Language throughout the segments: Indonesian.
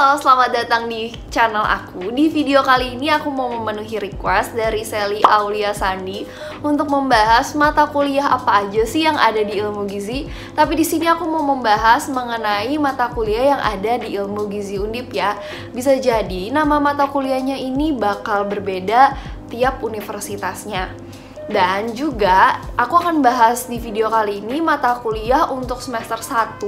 Halo, selamat datang di channel aku. Di video kali ini aku mau memenuhi request dari Sally Aulia Sandi untuk membahas mata kuliah apa aja sih yang ada di Ilmu Gizi. Tapi di sini aku mau membahas mengenai mata kuliah yang ada di Ilmu Gizi Undip ya. Bisa jadi nama mata kuliahnya ini bakal berbeda tiap universitasnya. Dan juga aku akan bahas di video kali ini mata kuliah untuk semester 1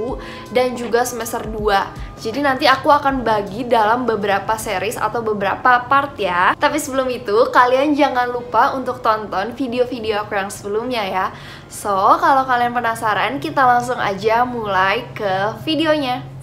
dan juga semester 2. Jadi nanti aku akan bagi dalam beberapa series atau beberapa part ya. Tapi sebelum itu, kalian jangan lupa untuk tonton video-video aku yang sebelumnya ya. So, kalau kalian penasaran, kita langsung aja mulai ke videonya.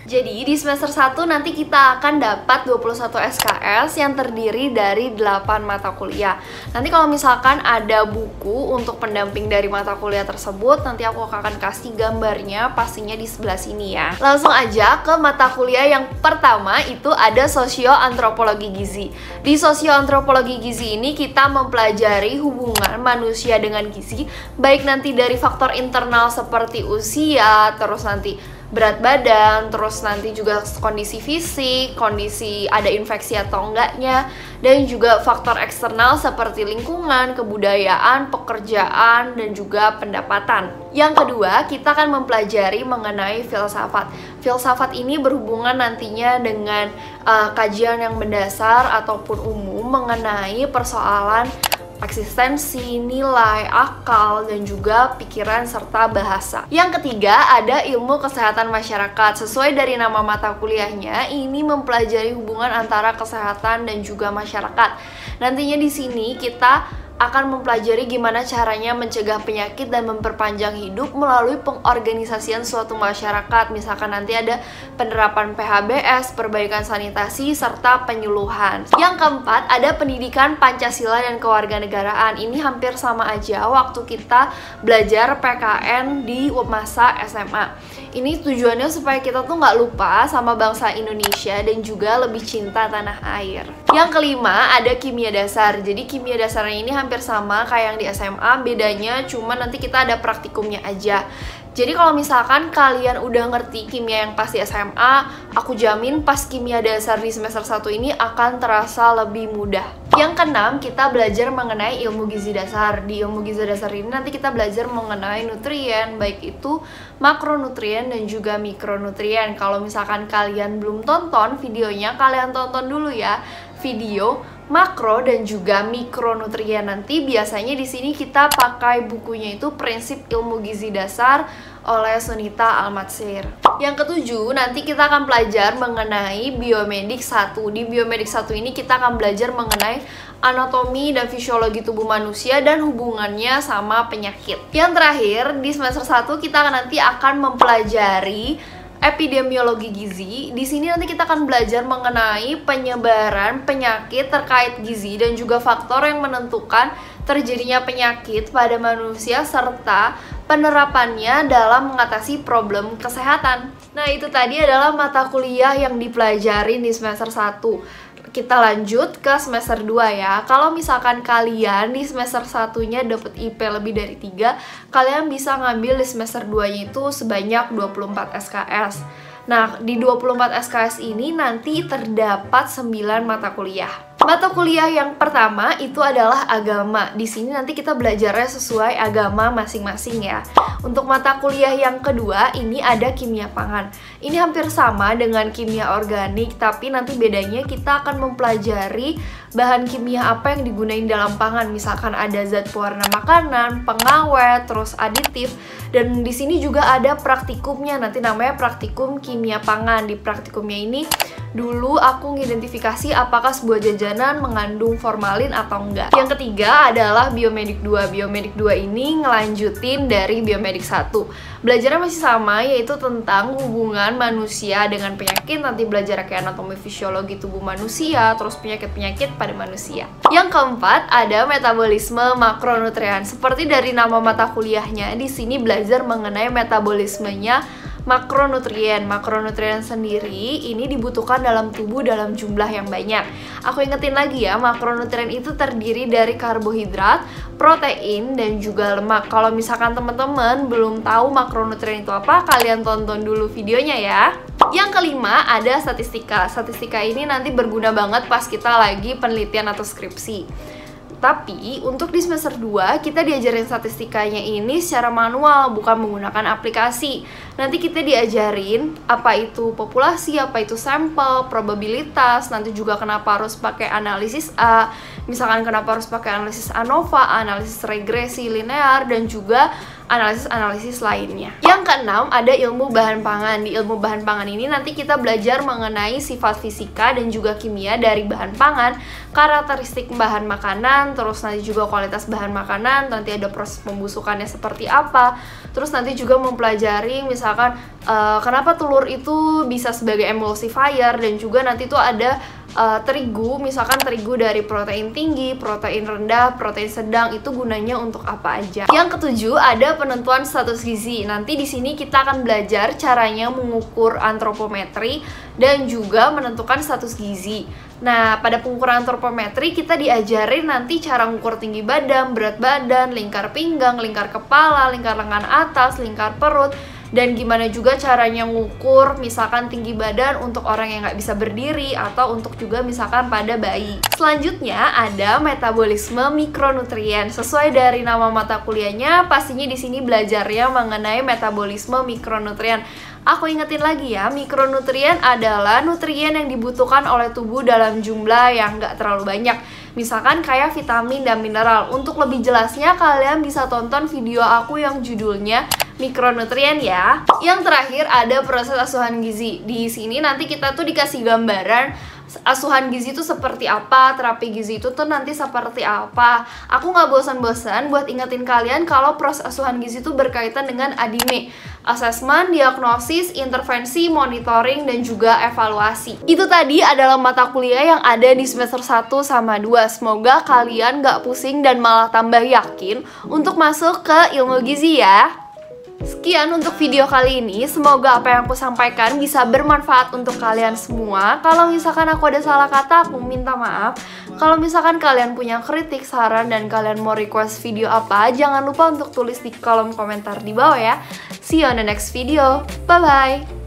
Jadi di semester 1 nanti kita akan dapat 21 SKS yang terdiri dari 8 mata kuliah. Nanti kalau misalkan ada buku untuk pendamping dari mata kuliah tersebut, nanti aku akan kasih gambarnya pastinya di sebelah sini ya. Langsung aja ke mata kuliah yang pertama, itu ada Sosioantropologi Gizi. Di Sosioantropologi Gizi ini kita mempelajari hubungan manusia dengan gizi, baik nanti dari faktor internal seperti usia, terus nanti berat badan, terus nanti juga kondisi fisik, kondisi ada infeksi atau enggaknya, dan juga faktor eksternal seperti lingkungan, kebudayaan, pekerjaan, dan juga pendapatan. Yang kedua, kita akan mempelajari mengenai filsafat. Filsafat ini berhubungan nantinya dengan kajian yang mendasar ataupun umum mengenai persoalan eksistensi, nilai, akal, dan juga pikiran serta bahasa. Yang ketiga ada ilmu kesehatan masyarakat. Sesuai dari nama mata kuliahnya, ini mempelajari hubungan antara kesehatan dan juga masyarakat. Nantinya di sini kita akan mempelajari gimana caranya mencegah penyakit dan memperpanjang hidup melalui pengorganisasian suatu masyarakat. Misalkan nanti ada penerapan PHBS, perbaikan sanitasi, serta penyuluhan. Yang keempat, ada pendidikan Pancasila dan kewarganegaraan. Ini hampir sama aja waktu kita belajar PKN di masa SMA. Ini tujuannya supaya kita tuh nggak lupa sama bangsa Indonesia dan juga lebih cinta tanah air. Yang kelima, ada kimia dasar. Jadi kimia dasarnya ini hampir sama kayak yang di SMA, bedanya cuma nanti kita ada praktikumnya aja. Jadi kalau misalkan kalian udah ngerti kimia yang pas di SMA, aku jamin pas kimia dasar di semester 1 ini akan terasa lebih mudah. Yang keenam, kita belajar mengenai ilmu gizi dasar. Di ilmu gizi dasar ini nanti kita belajar mengenai nutrien, baik itu makronutrien dan juga mikronutrien. Kalau misalkan kalian belum tonton videonya, kalian tonton dulu ya video makro dan juga mikronutrien. Nanti biasanya di sini kita pakai bukunya itu Prinsip Ilmu Gizi Dasar oleh Sunita Almatsir. Yang ketujuh, nanti kita akan belajar mengenai biomedik 1. Di biomedik 1 ini kita akan belajar mengenai anatomi dan fisiologi tubuh manusia dan hubungannya sama penyakit. Yang terakhir, di semester 1 kita nanti akan mempelajari epidemiologi gizi. Di sini nanti kita akan belajar mengenai penyebaran penyakit terkait gizi dan juga faktor yang menentukan terjadinya penyakit pada manusia serta penerapannya dalam mengatasi problem kesehatan. Nah, itu tadi adalah mata kuliah yang dipelajari di semester 1. Kita lanjut ke semester 2 ya. Kalau misalkan kalian di semester 1-nya dapat IP lebih dari 3, kalian bisa ngambil di semester 2-nya itu sebanyak 24 SKS. Nah, di 24 SKS ini nanti terdapat 9 mata kuliah. Mata kuliah yang pertama itu adalah agama. Di sini nanti kita belajarnya sesuai agama masing-masing ya. Untuk mata kuliah yang kedua ini ada kimia pangan. Ini hampir sama dengan kimia organik, tapi nanti bedanya kita akan mempelajari bahan kimia apa yang digunain dalam pangan. Misalkan ada zat pewarna makanan, pengawet, terus aditif. Dan di sini juga ada praktikumnya. Nanti namanya praktikum kimia pangan. Di praktikumnya ini dulu aku ngidentifikasi apakah sebuah jajanan mengandung formalin atau enggak. Yang ketiga adalah biomedik 2. Biomedik 2 ini ngelanjutin dari biomedik 1. Belajarnya masih sama, yaitu tentang hubungan manusia dengan penyakit. Nanti belajar kayak anatomi fisiologi tubuh manusia, terus penyakit-penyakit pada manusia. Yang keempat ada metabolisme makronutrien. Seperti dari nama mata kuliahnya, di sini belajar mengenai metabolismenya makronutrien. Makronutrien sendiri ini dibutuhkan dalam tubuh dalam jumlah yang banyak. Aku ingetin lagi ya, makronutrien itu terdiri dari karbohidrat, protein, dan juga lemak. Kalau misalkan teman-teman belum tahu makronutrien itu apa, kalian tonton dulu videonya ya. Yang kelima ada statistika. Statistika ini nanti berguna banget pas kita lagi penelitian atau skripsi. Tapi untuk di semester 2 kita diajarin statistikanya ini secara manual, bukan menggunakan aplikasi. Nanti kita diajarin apa itu populasi, apa itu sampel, probabilitas, nanti juga kenapa harus pakai analisis A, misalkan kenapa harus pakai analisis ANOVA, analisis regresi linear, dan juga analisis-analisis lainnya. Yang keenam ada ilmu bahan pangan. Di ilmu bahan pangan ini nanti kita belajar mengenai sifat fisika dan juga kimia dari bahan pangan, karakteristik bahan makanan, terus nanti juga kualitas bahan makanan, nanti ada proses pembusukannya seperti apa, terus nanti juga mempelajari misalkan kenapa telur itu bisa sebagai emulsifier, dan juga nanti tuh ada terigu, misalkan terigu dari protein tinggi, protein rendah, protein sedang, itu gunanya untuk apa aja. Yang ketujuh ada penentuan status gizi. Nanti di sini kita akan belajar caranya mengukur antropometri dan juga menentukan status gizi. Nah, pada pengukuran antropometri kita diajarin nanti cara mengukur tinggi badan, berat badan, lingkar pinggang, lingkar kepala, lingkar lengan atas, lingkar perut, dan gimana juga caranya ngukur misalkan tinggi badan untuk orang yang nggak bisa berdiri atau untuk juga misalkan pada bayi. Selanjutnya ada metabolisme mikronutrien. Sesuai dari nama mata kuliahnya, pastinya di sini belajarnya mengenai metabolisme mikronutrien. Aku ingetin lagi ya, mikronutrien adalah nutrien yang dibutuhkan oleh tubuh dalam jumlah yang nggak terlalu banyak. Misalkan kayak vitamin dan mineral. Untuk lebih jelasnya kalian bisa tonton video aku yang judulnya mikronutrien ya. Yang terakhir ada proses asuhan gizi. Di sini nanti kita tuh dikasih gambaran asuhan gizi itu seperti apa, terapi gizi itu tuh nanti seperti apa. Aku nggak bosan-bosan buat ingetin kalian kalau proses asuhan gizi itu berkaitan dengan ADIME, asesmen, diagnosis, intervensi, monitoring, dan juga evaluasi. Itu tadi adalah mata kuliah yang ada di semester 1 sama 2. Semoga kalian nggak pusing dan malah tambah yakin untuk masuk ke ilmu gizi ya. Sekian untuk video kali ini, semoga apa yang aku sampaikan bisa bermanfaat untuk kalian semua. Kalau misalkan aku ada salah kata, aku minta maaf. Kalau misalkan kalian punya kritik, saran, dan kalian mau request video apa, jangan lupa untuk tulis di kolom komentar di bawah ya. See you on the next video, bye-bye!